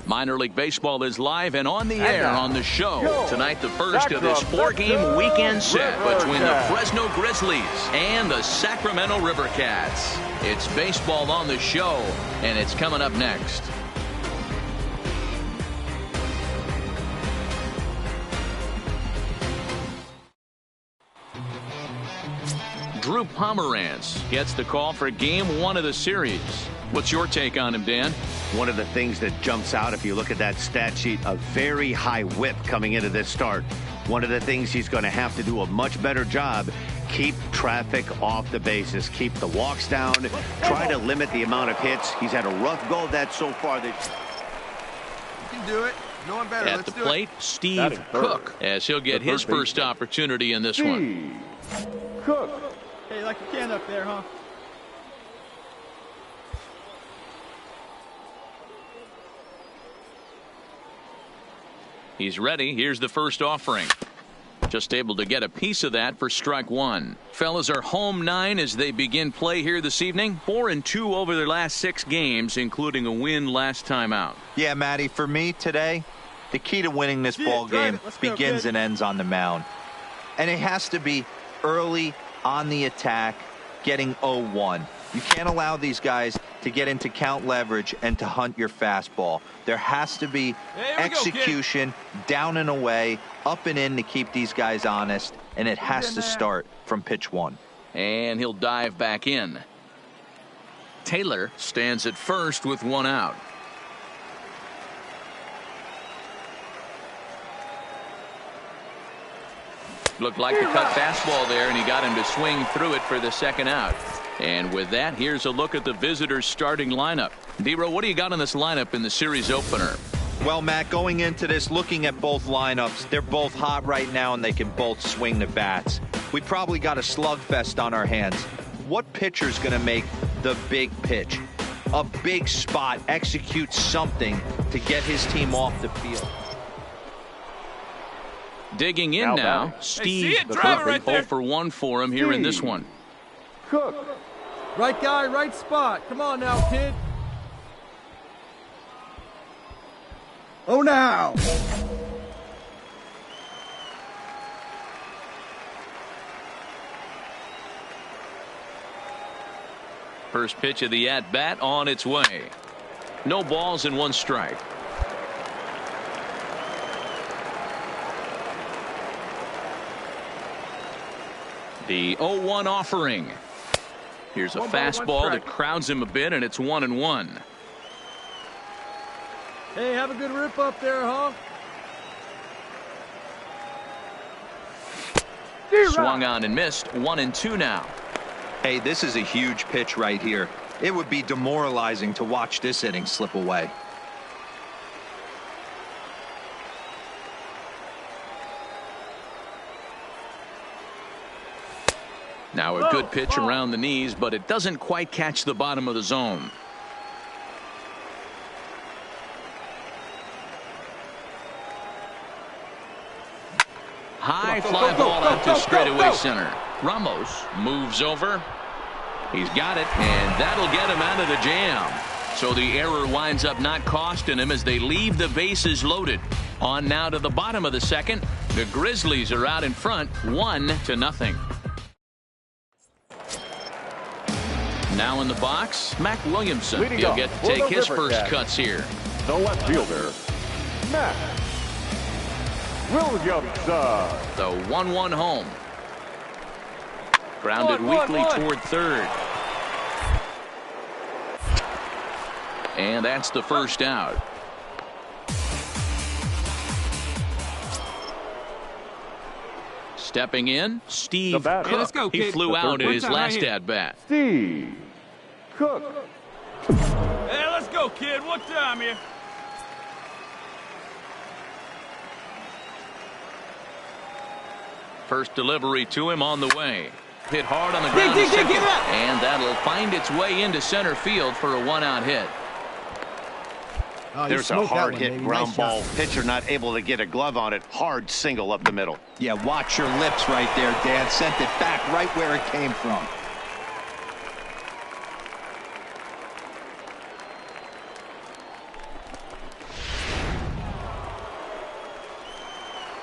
Minor League Baseball is live and on the air on the show. Tonight, the first of this 4-game weekend set between the Fresno Grizzlies and the Sacramento River Cats. It's baseball on the show, and it's coming up next. Drew Pomeranz gets the call for Game 1 of the series. What's your take on him, Dan? One of the things that jumps out if you look at that stat sheet, a very high whip coming into this start. One of the things he's going to have to do a much better job, keep traffic off the bases, keep the walks down, try to limit the amount of hits. He's had a rough go of that so far. You can do it. No one better. At the plate, Steve Cook, as he'll get his first opportunity in this one. Cook. Hey, like a can up there, huh? He's ready. Here's the first offering. Just able to get a piece of that for strike one. Fellas are home 9 as they begin play here this evening. 4-2 over their last 6 games, including a win last time out. Yeah, Matty, for me today, the key to winning this ball game begins and ends on the mound. And it has to be early on the attack, getting 0-1. You can't allow these guys to get into count leverage and to hunt your fastball. There has to be execution, down and away, up and in to keep these guys honest, and it has to start from pitch 1. And he'll dive back in. Taylor stands at first with 1 out. Looked like the cut fastball there, and he got him to swing through it for the 2nd out. And with that, here's a look at the visitors' starting lineup. D-Row, what do you got on this lineup in the series opener? Well, Matt, going into this, looking at both lineups, they're both hot right now, and they can both swing the bats. We probably got a slugfest on our hands. What pitcher's going to make the big pitch? A big spot, execute something to get his team off the field. Digging in now, Steve Cook. Right 0 for 1 for him here in this one. Cook. Right guy, right spot. Come on now, kid. Oh, now. First pitch of the at-bat on its way. No balls and 1 strike. The 0-1 offering. Here's a fastball that crowds him a bit, and it's 1-1. Hey, have a good rip up there, huh? Swung on and missed. 1-2 now. Hey, this is a huge pitch right here. It would be demoralizing to watch this inning slip away. Now a good pitch around the knees, but it doesn't quite catch the bottom of the zone. High fly ball out to straightaway center. Ramos moves over. He's got it, and that'll get him out of the jam. So the error winds up not costing him as they leave the bases loaded. On now to the bottom of the 2nd. The Grizzlies are out in front, 1-0. Now in the box, Mac Williamson. Leading He'll off get to for take the his first Rivercats, cuts here. the left fielder, Mac Williamson. The 1-1 home. Grounded weakly toward third. And that's the first out. Stepping in, Steve Cook. Hey, let's go, He kid. flew out in his last right here. at-bat. Steve Cook. Hey, let's go, kid. What time here? First delivery to him on the way. Hit hard on the ground to second, and that'll find its way into center field for a one-out hit. Oh, There's a hard-hit ground ball. Pitcher not able to get a glove on it. Hard single up the middle. Yeah, watch your lips right there, Dan. Sent it back right where it came from.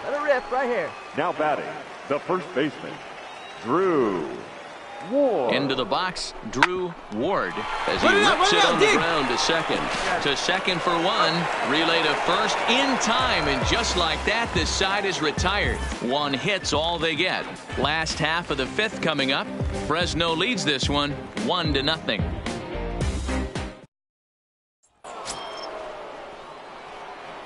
Let it rip right here. Now batting, the first baseman, Drew Ward. Into the box, Drew Ward, as he rips it on the ground to second. To second for one. Relay to first in time, and just like that, this side is retired. One hit's all they get. Last half of the fifth coming up. Fresno leads this one 1-0.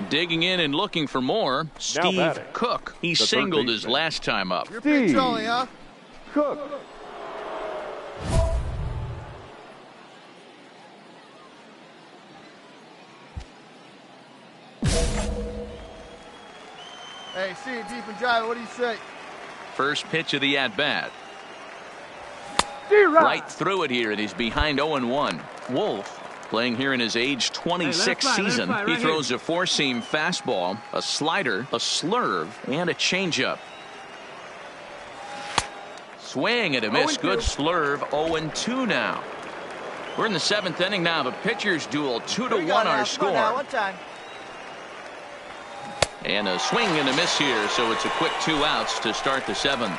Digging in and looking for more, Steve batting, Cook. He the singled third his baseman. last time up. You're pretty Steve jolly, huh? Cook. Hey, see it deep and dry. What do you say? First pitch of the at-bat. Right through it here, and he's behind 0-1. Wolf, playing here in his age 26 season. He throws a four-seam fastball, a slider, a slurve, and a changeup. Swing and a miss. Good slurve. 0-2 now. We're in the seventh inning now. The pitcher's duel. 2-1 our score. One time. And a swing and a miss here, so it's a quick 2 outs to start the seventh.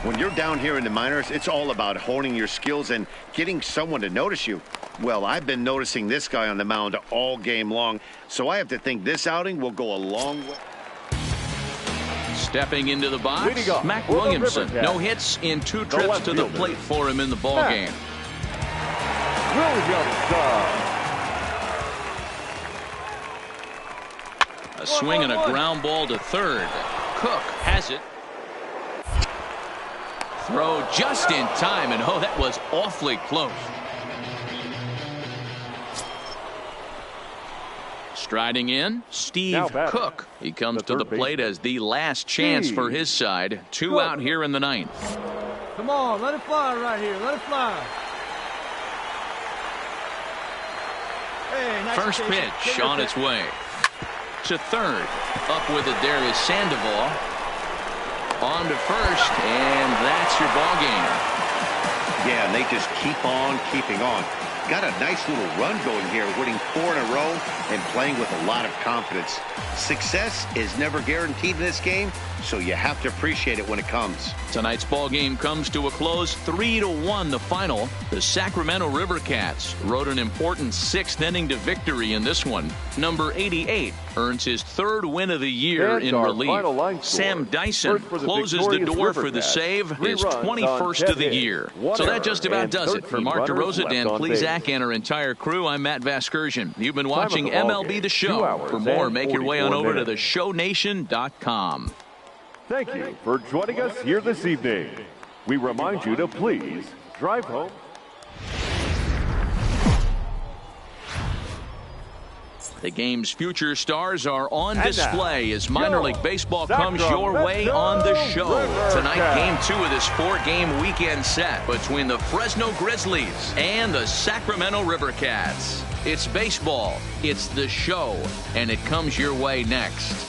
When you're down here in the minors, it's all about honing your skills and getting someone to notice you. Well, I've been noticing this guy on the mound all game long, so I have to think this outing will go a long way. Stepping into the box, Mac for the Williamson. Rivercats, No hits in 2 the trips left to the fielder, plate for him in the ball Mac game. Williamson. A swing and a ground ball to third. Cook has it. Throw just in time, and oh, that was awfully close. Striding in, Steve Cook. He comes to the plate as the last chance for his side. 2 out here in the ninth. Come on, let it fly right here. Let it fly. Hey, nice First rotation. pitch on its way. To third. Up with it there is Sandoval. On to first, and that's your ball game. Yeah, and they just keep on keeping on. Got a nice little run going here, winning 4 in a row and playing with a lot of confidence. Success is never guaranteed in this game, so you have to appreciate it when it comes. Tonight's ball game comes to a close, 3-1 the final. The Sacramento Rivercats rode an important 6th inning to victory in this one. Number 88 earns his 3rd win of the year in relief. Sam Dyson closes the door for the save, his 21st of the year. So that just about does it. For Mark DeRosa, Dan Plesac, and our entire crew, I'm Matt Vasgersian. You've been watching MLB The Show. For more, make your way on over to theshownation.com. Thank you for joining us here this evening. We remind you to please drive home. The game's future stars are on display as minor league baseball comes your way on the show. Tonight, game 2 of this 4-game weekend set between the Fresno Grizzlies and the Sacramento Rivercats. It's baseball, it's the show, and it comes your way next.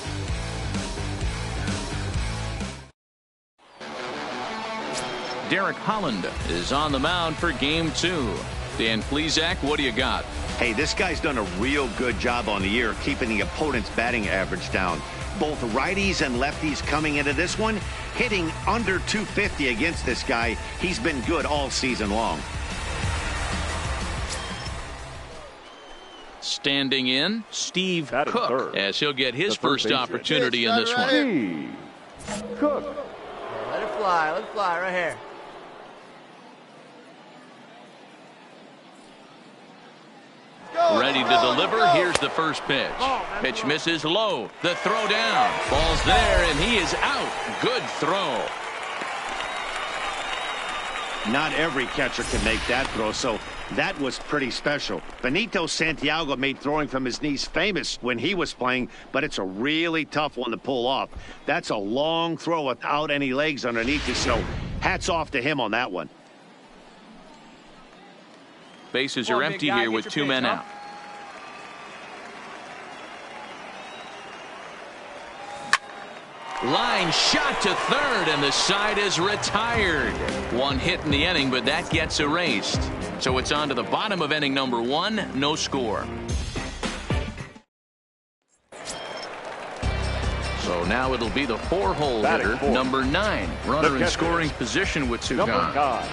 Derek Holland is on the mound for game 2. Dan Plesac, what do you got? Hey, this guy's done a real good job on the year keeping the opponent's batting average down. Both righties and lefties coming into this one, hitting under 250 against this guy. He's been good all season long. Standing in, Steve Batting Cook, third. as he'll get his The third first baseman. opportunity in this one. Steve Cook. Let it fly. Let it fly right here. Ready to deliver. Here's the first pitch. Pitch misses low. The throw down. Ball's there, and he is out. Good throw. Not every catcher can make that throw, so that was pretty special. Benito Santiago made throwing from his knees famous when he was playing, but it's a really tough one to pull off. That's a long throw without any legs underneath it, so hats off to him on that one. Bases are empty here with 2 men out. Line shot to third, and the side is retired. 1 hit in the inning, but that gets erased. So it's on to the bottom of inning number 1, no score. So now it'll be the 4-hole hitter, number 9. Runner in scoring position with 2 gone.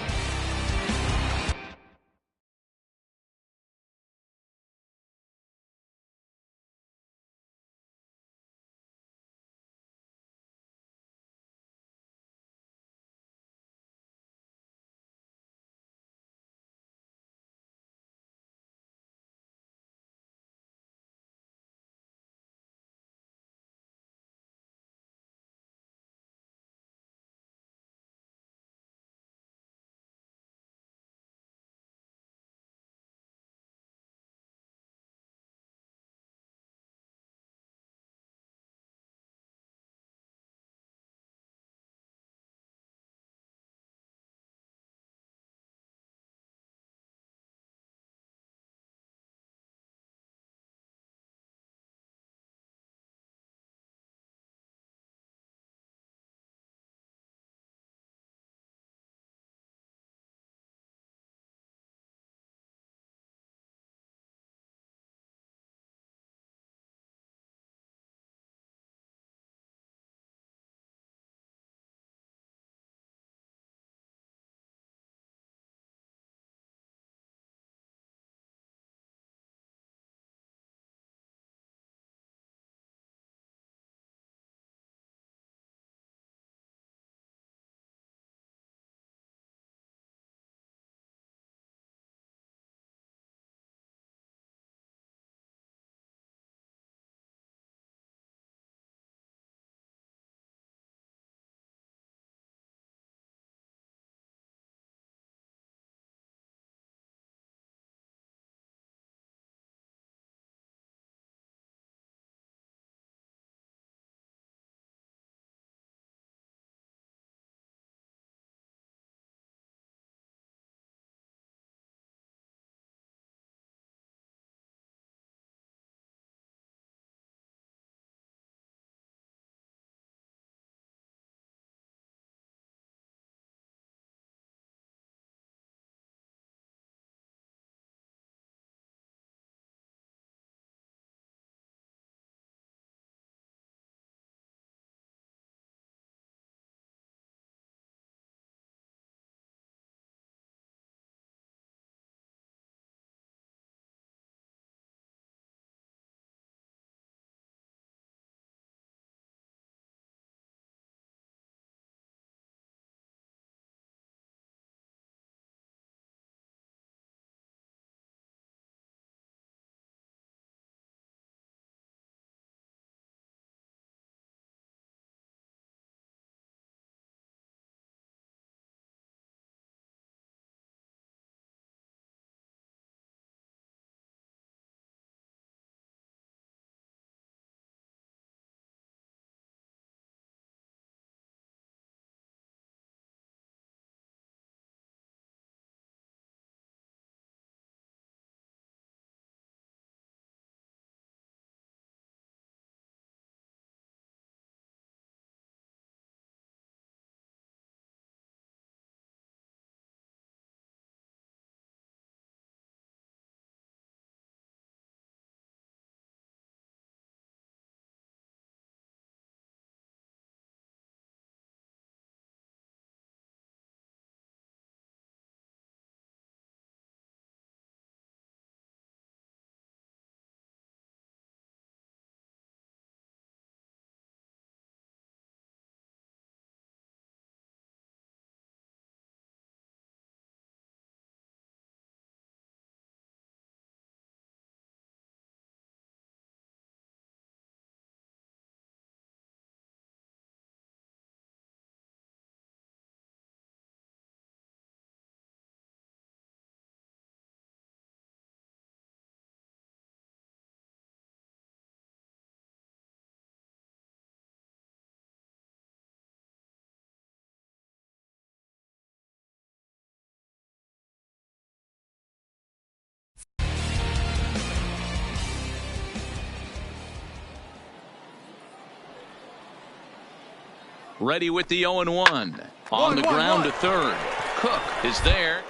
Ready with the 0-1. On the ground to third. Cook is there.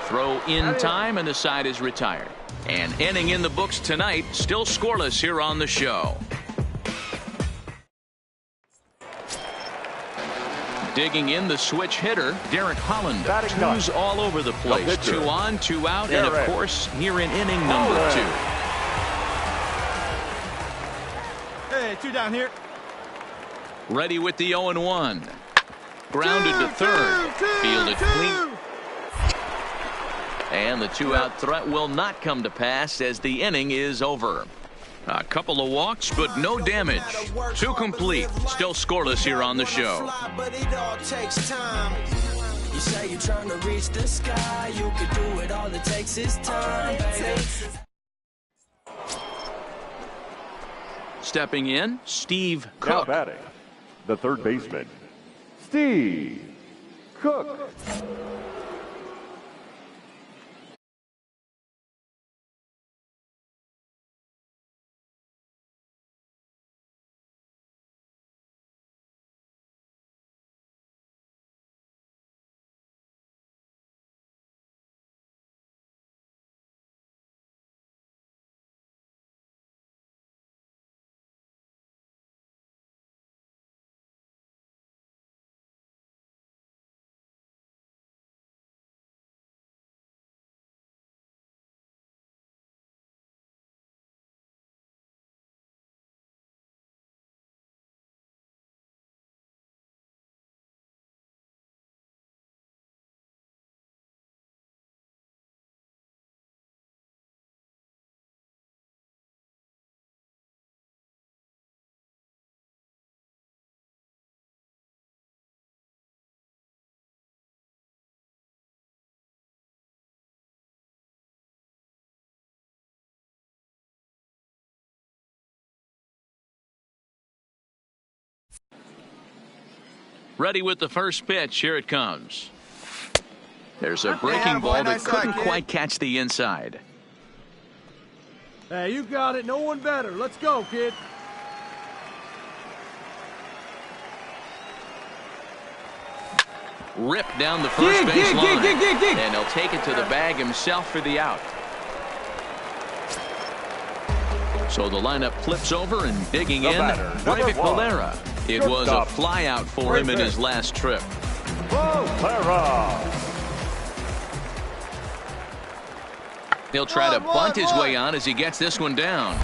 Throw in time, and the side is retired. An inning in the books tonight, still scoreless here on the show. Digging in the switch hitter, Derek Holland. Twos all over the place. 2 on, 2 out, and of course, here in inning number 2. Hey, 2 down here. Ready with the 0-1. Grounded to third. Fielded clean. And the 2-out threat will not come to pass as the inning is over. A couple of walks, but no damage. 2 complete. Still scoreless here on the show. You say you're trying to reach the sky. You can do it. All it takes is time, baby. Stepping in, Steve Now Cook. batting, the third baseman, Steve Cook. Ready with the first pitch. Here it comes. There's a breaking ball that couldn't quite catch the inside. Hey, you got it. No one better. Let's go, kid. Ripped down the first base line. And he'll take it to the bag himself for the out. So the lineup flips over and digging in, Breivik Valera. It was a fly out for him in his last trip. He'll try to bunt his way on as he gets this one down.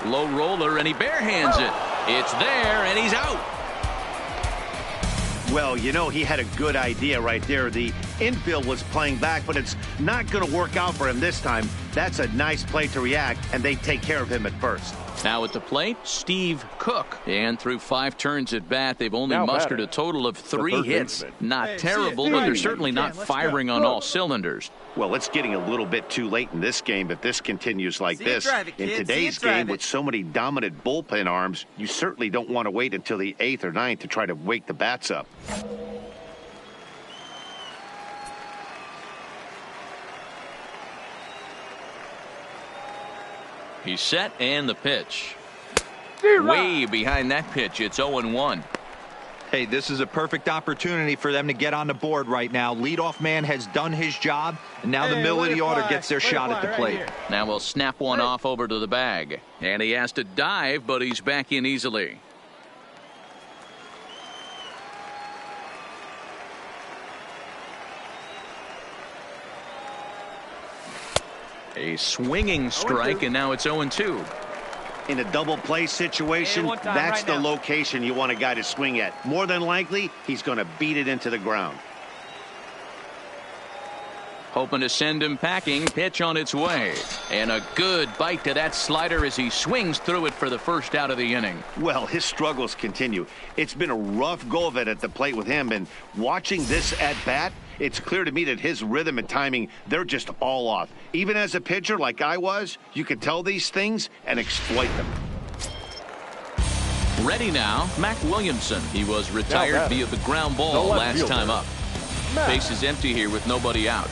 Low roller, and he barehands it. It's there, and he's out. Well, you know, he had a good idea right there. The infield was playing back, but it's not going to work out for him this time. That's a nice play to react, and they take care of him at first. Now at the plate, Steve Cook. And through 5 turns at bat, they've only mustered a total of 3 hits. Not terrible, but they're certainly not firing on all cylinders. Well, it's getting a little bit too late in this game if this continues like this. In today's game, with so many dominant bullpen arms, you certainly don't want to wait until the 8th or 9th to try to wake the bats up. He's set, and the pitch. Way behind that pitch. It's 0-1. Hey, this is a perfect opportunity for them to get on the board right now. Leadoff man has done his job, and now the middle of the order gets their shot at the plate. Now we'll snap one off over to the bag. And he has to dive, but he's back in easily. A swinging strike, and now it's 0-2. In a double play situation, that's the location you want a guy to swing at. More than likely, he's going to beat it into the ground. Hoping to send him packing. Pitch on its way. And a good bite to that slider as he swings through it for the first out of the inning. Well, his struggles continue. It's been a rough go of it at the plate with him, and watching this at bat, it's clear to me that his rhythm and timing, they're just all off. Even as a pitcher like I was, you can tell these things and exploit them. Ready now, Mac Williamson. He was retired via the ground ball last time up. Base is empty here with nobody out.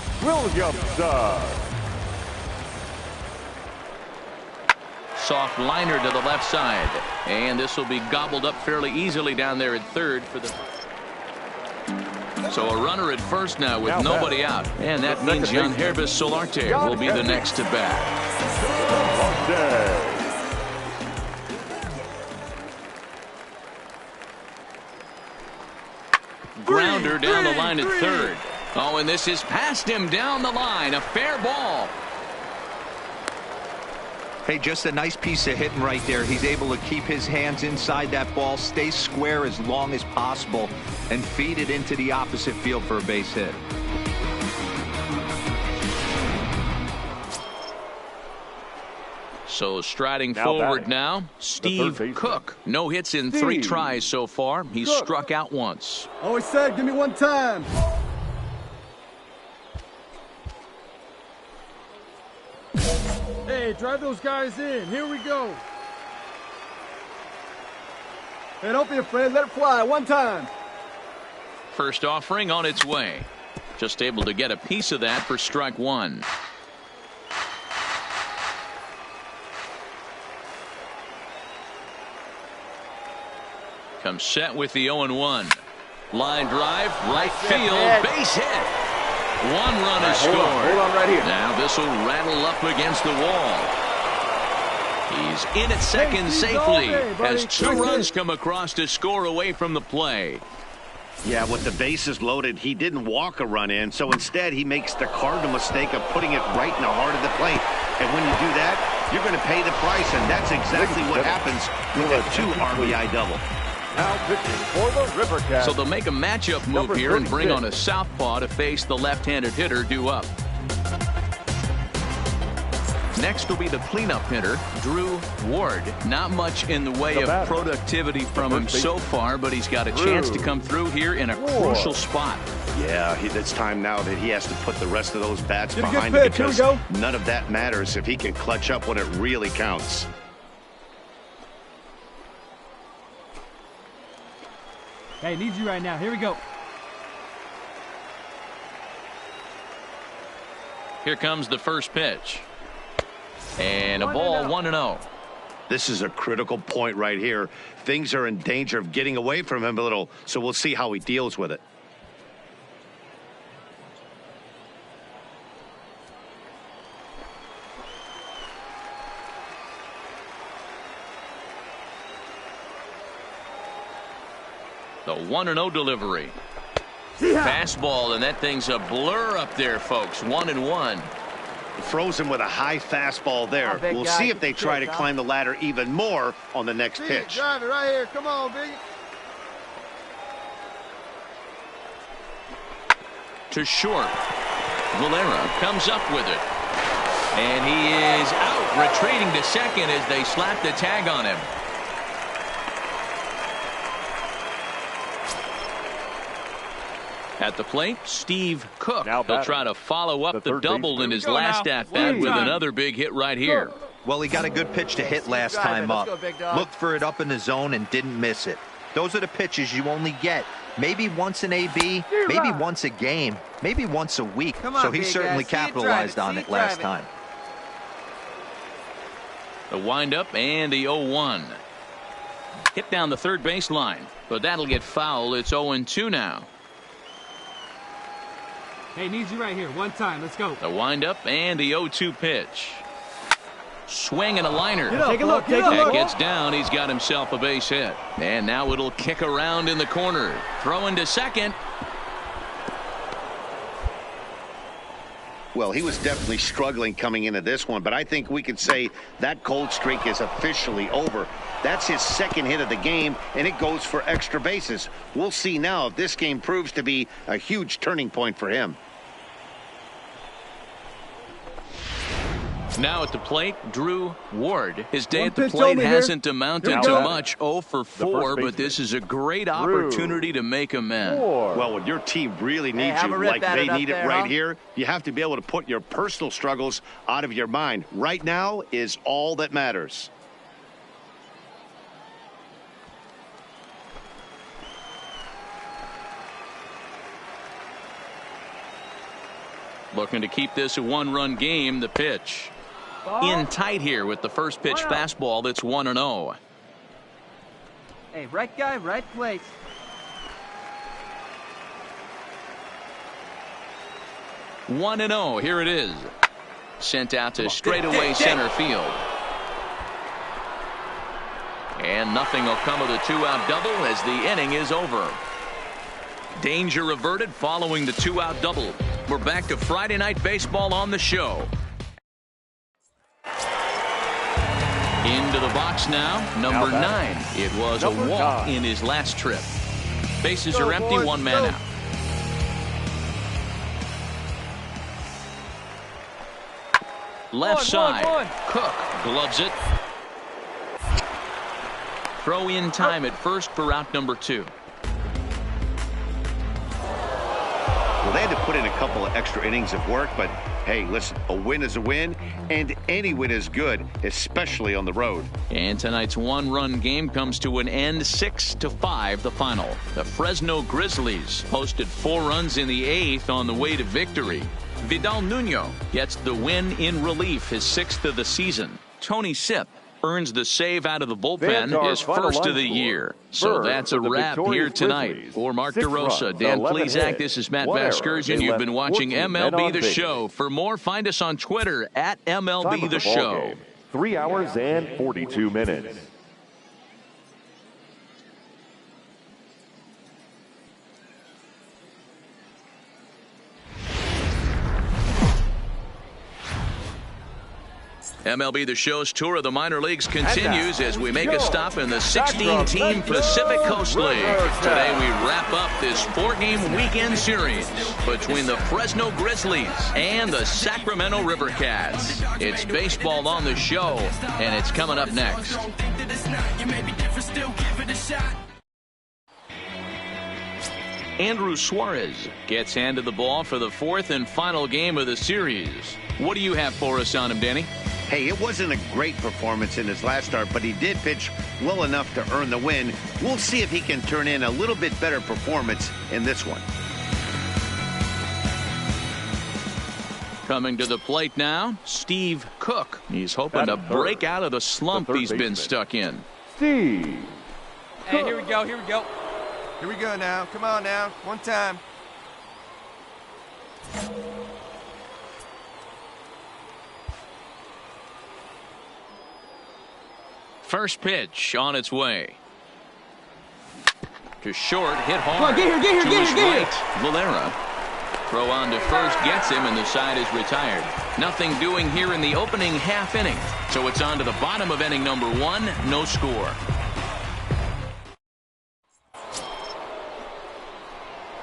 soft liner to the left side. And this will be gobbled up fairly easily down there at third for the... So a runner at first now with nobody out. And that means Jan Hervis Solarte will be the next to bat. Grounder down the line at third. Oh, and this is past him down the line. A fair ball. Hey, just a nice piece of hitting right there. He's able to keep his hands inside that ball, stay square as long as possible, and feed it into the opposite field for a base hit. So striding forward now, Steve Cook. No hits in 3 tries so far. He's struck out once. Always said, give me one time. Hey, drive those guys in. Here we go. Hey, don't be afraid. Let it fly. One time. First offering on its way. Just able to get a piece of that for strike one. Comes set with the 0-1. Line drive, right field, base hit. 1 run is scored. Hold on right here. Now this will rattle up against the wall. He's in at second safely as 2 runs come across to score away from the play. Yeah, with the bases loaded, he didn't walk a run in, so instead he makes the cardinal mistake of putting it right in the heart of the plate. And when you do that, you're going to pay the price, and that's exactly what happens with a 2 RBI double. Now pitching for the Rivercats. So they'll make a matchup move here and bring on a southpaw to face the left-handed hitter due up. Next will be the cleanup hitter, Drew Ward. Not much in the way of productivity from him so far, but he's got a chance to come through here in a crucial spot. Yeah, it's time now that he has to put the rest of those bats behind him, because none of that matters if he can clutch up when it really counts. Hey, need you right now. Here we go. Here comes the first pitch. And a ball 1-0. This is a critical point right here. Things are in danger of getting away from him a little, so we'll see how he deals with it. The 1-0 delivery. Fastball, and that thing's a blur up there, folks. 1-1. Frozen with a high fastball there. We'll see if they try to climb the ladder even more on the next pitch. Drive it right here. Come on, Big. To short. Valera comes up with it. And he is out, retreating to second as they slap the tag on him. At the plate, Steve Cook. He'll try to follow up the double in his last at-bat with another big hit right here. Well, he got a good pitch to hit last time up. Looked for it up in the zone and didn't miss it. Those are the pitches you only get maybe once an AB, maybe once a game, maybe once a week. So he certainly capitalized on it last time. The windup and the 0-1. Hit down the third baseline, but that'll get foul. It's 0-2 now. Hey, needs you right here. One time. Let's go. The windup and the 0-2 pitch. Swing and a liner. Take a look. Take a look. That gets down. He's got himself a base hit. And now it'll kick around in the corner. Throwing to second. Well, he was definitely struggling coming into this one, but I think we could say that cold streak is officially over. That's his second hit of the game, and it goes for extra bases. We'll see now if this game proves to be a huge turning point for him. Now at the plate, Drew Ward. His day at the plate hasn't amounted to much. 0 for 4, but this is a great opportunity to make amends. Well, when your team really needs you like they need it right here, you have to be able to put your personal struggles out of your mind. Right now is all that matters. Looking to keep this a one-run game. The pitch. In tight here with the first pitch fastball that's 1-0. Hey, right guy, right place. One and 0. Here it is. Sent out to straightaway center field. And nothing will come of the 2-out double as the inning is over. Danger averted following the 2-out double. We're back to Friday Night Baseball on the show. Into the box now, number 9. It was a walk in his last trip. Bases are empty, one man out. Left side, Cook gloves it. Throw in time at first for out number 2. Well, they had to put in a couple of extra innings of work, but hey, listen, a win is a win, and any win is good, especially on the road. And tonight's one-run game comes to an end, 6-5 the final. The Fresno Grizzlies posted 4 runs in the 8th on the way to victory. Vidal Nuno gets the win in relief, his 6th of the season. Tony Sipp earns the save out of the bullpen, his first of the year. So that's a wrap here tonight. For Mark DeRosa, Dan Plezak, this is Matt Vasgersian. You've been watching MLB The Show. For more, find us on Twitter at MLB The Show. 3 hours and 42 minutes. MLB The Show's tour of the minor leagues continues as we make a stop in the 16-team Pacific Coast League. Today we wrap up this 4-game weekend series between the Fresno Grizzlies and the Sacramento River Cats. It's baseball on the show, and it's coming up next. Andrew Suarez gets handed the ball for the 4th and final game of the series. What do you have for us on him, Danny? Hey, it wasn't a great performance in his last start, but he did pitch well enough to earn the win. We'll see if he can turn in a little bit better performance in this one. Coming to the plate now, Steve Cook. He's hoping to break out of the slump he's been stuck in. Steve. Hey, here we go, here we go. Here we go now. Come on now. One time. First pitch on its way. To short, hit hard. Come on, get here, to his right, Valera. Throw on to first gets him, and the side is retired. Nothing doing here in the opening half inning. So it's on to the bottom of inning number 1, no score.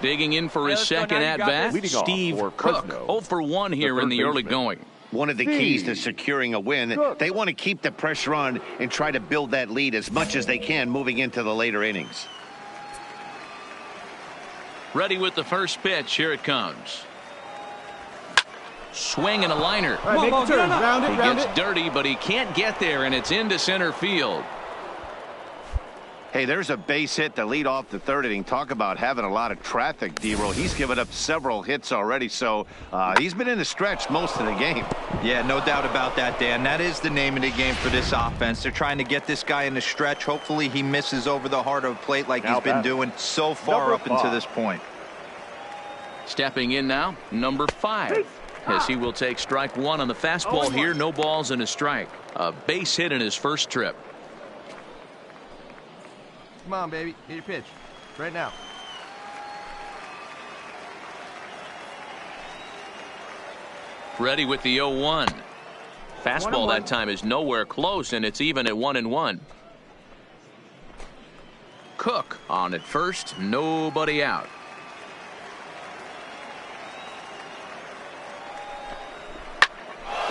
Digging in for his second at-bat, Steve Cook. 0 for 1 here in the early going. One of the keys to securing a win, they want to keep the pressure on and try to build that lead as much as they can moving into the later innings. Ready with the first pitch. Here it comes. Swing and a liner. Right, make the turn. Round it, he gets dirty, but he can't get there, and it's into center field. Hey, there's a base hit to lead off the 3rd inning. Talk about having a lot of traffic, D-Roll. He's given up several hits already, so he's been in the stretch most of the game. Yeah, no doubt about that, Dan. That is the name of the game for this offense. They're trying to get this guy in the stretch. Hopefully he misses over the heart of the plate like he's been doing so far up until this point. Stepping in now, number 5. As he will take strike 1 on the fastball here. No balls and a strike. A base hit in his first trip. Come on, baby. Get your pitch. Right now. Ready with the 0-1. Fastball that time is nowhere close, and it's even at 1-1. Cook on at first. Nobody out.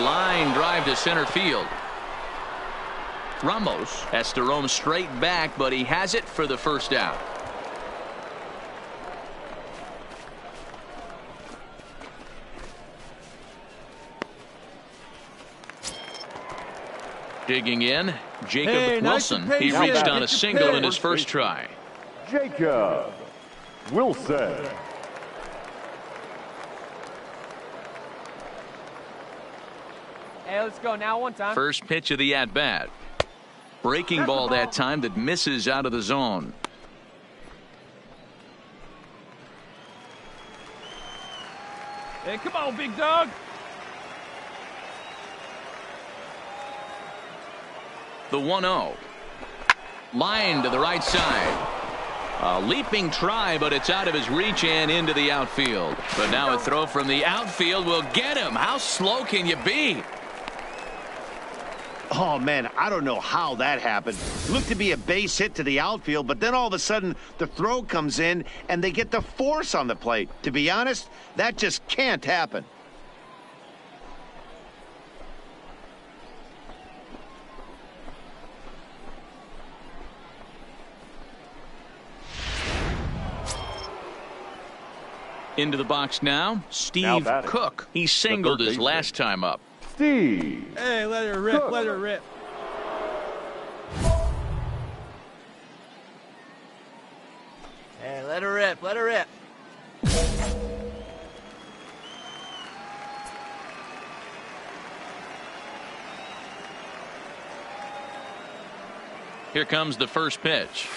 Line drive to center field. Ramos has to roam straight back, but he has it for the first out. Digging in, Jacob Wilson. Nice, he reached on a single in his first try. Jacob Wilson. Hey, let's go now one time. First pitch of the at-bat. Breaking ball that time that misses out of the zone. Hey, come on, big dog. The 1-0. Line to the right side. A leaping try, but it's out of his reach and into the outfield. But now a throw from the outfield will get him. How slow can you be? Oh, man, I don't know how that happened. Looked to be a base hit to the outfield, but then all of a sudden the throw comes in and they get the force on the plate. To be honest, that just can't happen. Into the box now, Steve Cook. He singled his last time up. Steve. Hey, let her rip, let her rip. Hey, let her rip, let her rip. Here comes the first pitch.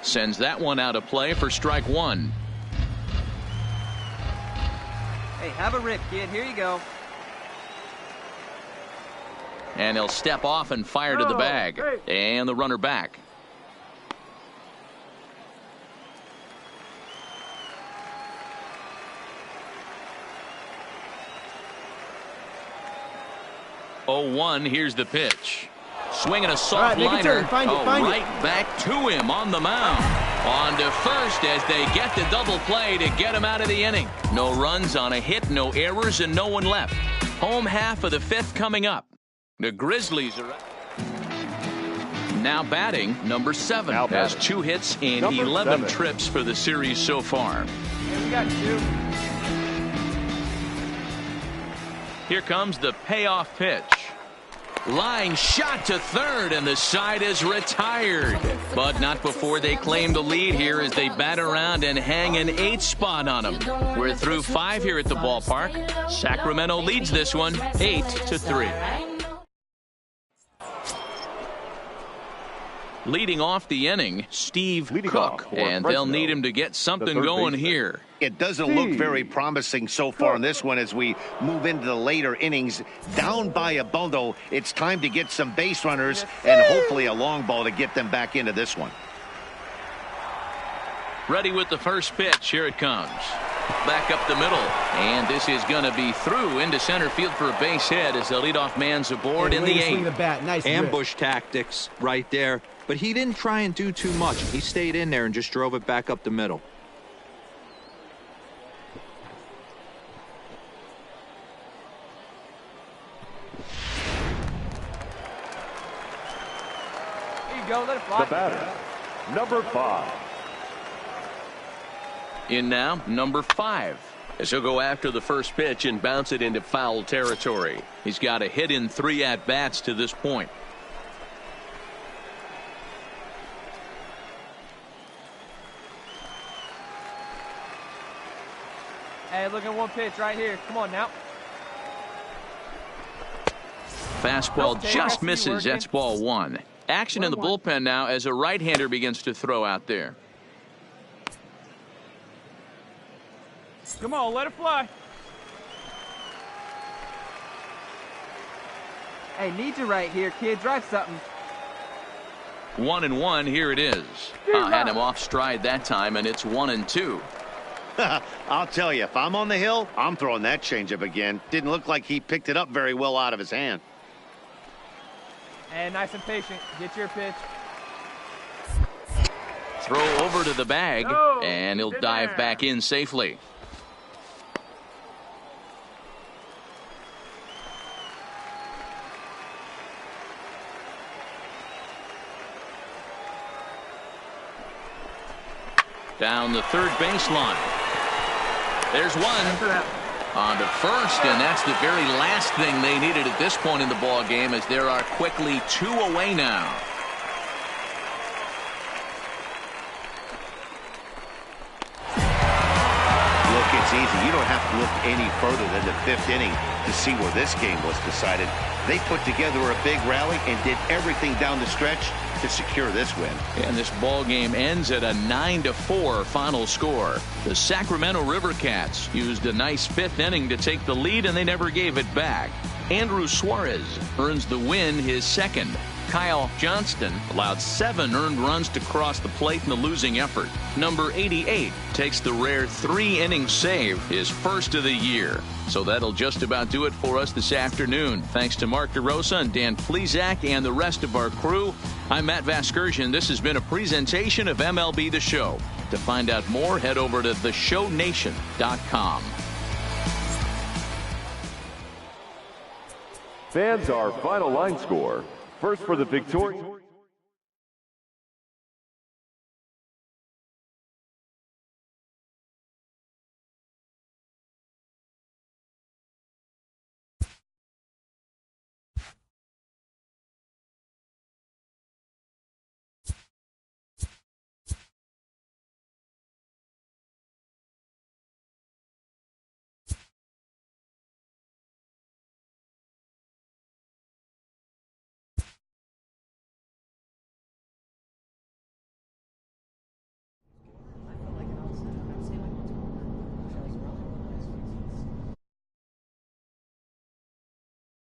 Sends that one out of play for strike one. Hey, have a rip, kid. Here you go. And he'll step off and fire to the bag. And the runner back. Oh, here's the pitch. Swinging a soft liner. Right back to him on the mound. On to first as they get the double play to get him out of the inning. No runs on a hit, no errors, and no one left. Home half of the fifth coming up. The Grizzlies are now batting number 7. Has 2 hits and 11 trips for the series so far. Hey, we got 2. Here comes the payoff pitch. Line shot to third, and the side is retired. But not before they claim the lead here as they bat around and hang an 8th spot on them. We're through 5 here at the ballpark. Sacramento leads this one 8-3. Leading off the inning, Steve Cook, and they'll need him to get something going here. It doesn't look very promising so far in this one as we move into the later innings. Down by a bundle, it's time to get some base runners and hopefully a long ball to get them back into this one. Ready with the first pitch. Here it comes. Back up the middle. And this is going to be through into center field for a base hit as the leadoff man's aboard in the 8th. Nice ambush tactics right there. But he didn't try and do too much. He stayed in there and just drove it back up the middle. Here you go, let it fly. The batter, number 5. In now, number 5. As he'll go after the first pitch and bounce it into foul territory. He's got a hit in 3 at-bats to this point. Hey, look at one pitch right here. Come on now. Fastball just misses. That's ball 1. Action in the bullpen now as a right-hander begins to throw out there. Come on, let it fly. Hey, need you right here, kid. Drive something. 1-1. Here it is. Had him off stride that time, and it's 1-2. I'll tell you, if I'm on the hill, I'm throwing that changeup again. Didn't look like he picked it up very well out of his hand. And nice and patient. Get your pitch. Throw over to the bag, and he'll dive back in safely. Down the third baseline. There's one. On to first, and that's the very last thing they needed at this point in the ball game, as there are quickly 2 away now. Look, it's easy. You don't have to look any further than the 5th inning to see where this game was decided. They put together a big rally and did everything down the stretch to secure this win. And this ball game ends at a 9-4 final score. The Sacramento River Cats used a nice 5th inning to take the lead, and they never gave it back. Andrew Suarez earns the win, his 2nd. Kyle Johnston allowed 7 earned runs to cross the plate in the losing effort. Number 88 takes the rare 3-inning save, his 1st of the year. So that'll just about do it for us this afternoon. Thanks to Mark DeRosa and Dan Plesac and the rest of our crew. I'm Matt Vasgersian. This has been a presentation of MLB The Show. To find out more, head over to theshownation.com. Fans, our final line score. First for the victory.